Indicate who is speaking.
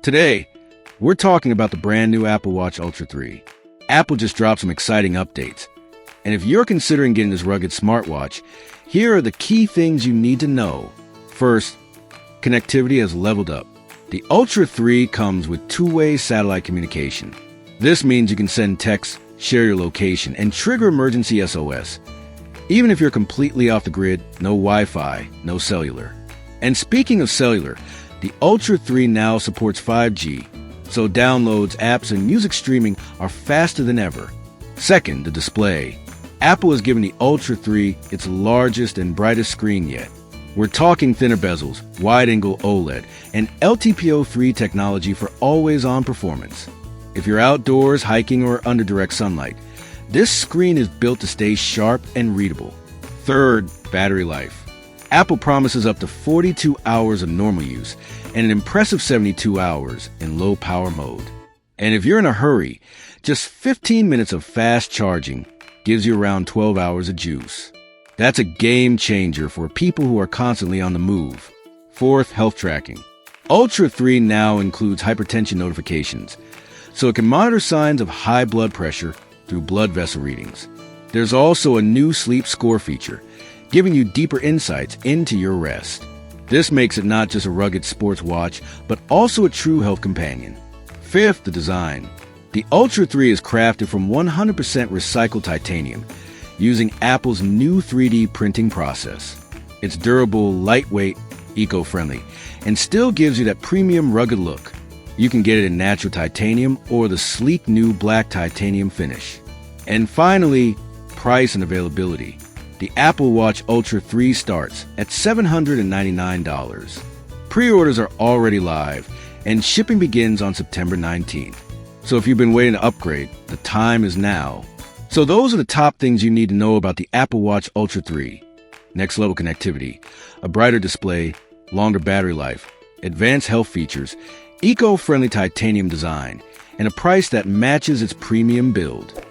Speaker 1: Today, we're talking about the brand new Apple Watch Ultra 3. Apple just dropped some exciting updates. And if you're considering getting this rugged smartwatch, here are the key things you need to know. First, connectivity has leveled up. The Ultra 3 comes with two-way satellite communication. This means you can send texts, share your location, and trigger emergency SOS. Even if you're completely off the grid, no Wi-Fi, no cellular. And speaking of cellular, the Ultra 3 now supports 5G, so downloads, apps, and music streaming are faster than ever. Second, the display. Apple has given the Ultra 3 its largest and brightest screen yet. We're talking thinner bezels, wide-angle OLED, and LTPO3 technology for always-on performance. If you're outdoors, hiking, or under direct sunlight, this screen is built to stay sharp and readable. Third, battery life. Apple promises up to 42 hours of normal use and an impressive 72 hours in low-power mode. And if you're in a hurry, just 15 minutes of fast charging gives you around 12 hours of juice. That's a game changer for people who are constantly on the move. Fourth, health tracking. Ultra 3 now includes hypertension notifications, so it can monitor signs of high blood pressure through blood vessel readings. There's also a new sleep score feature, giving you deeper insights into your rest. This makes it not just a rugged sports watch, but also a true health companion. Fifth, the design. The Ultra 3 is crafted from 100% recycled titanium, using Apple's new 3D printing process. It's durable, lightweight, eco-friendly, and still gives you that premium rugged look. You can get it in natural titanium or the sleek new black titanium finish. And finally, price and availability. The Apple Watch Ultra 3 starts at $799. Pre-orders are already live, and shipping begins on September 19th. So if you've been waiting to upgrade, the time is now. So those are the top things you need to know about the Apple Watch Ultra 3. Next level connectivity, a brighter display, longer battery life, advanced health features, eco-friendly titanium design, and a price that matches its premium build.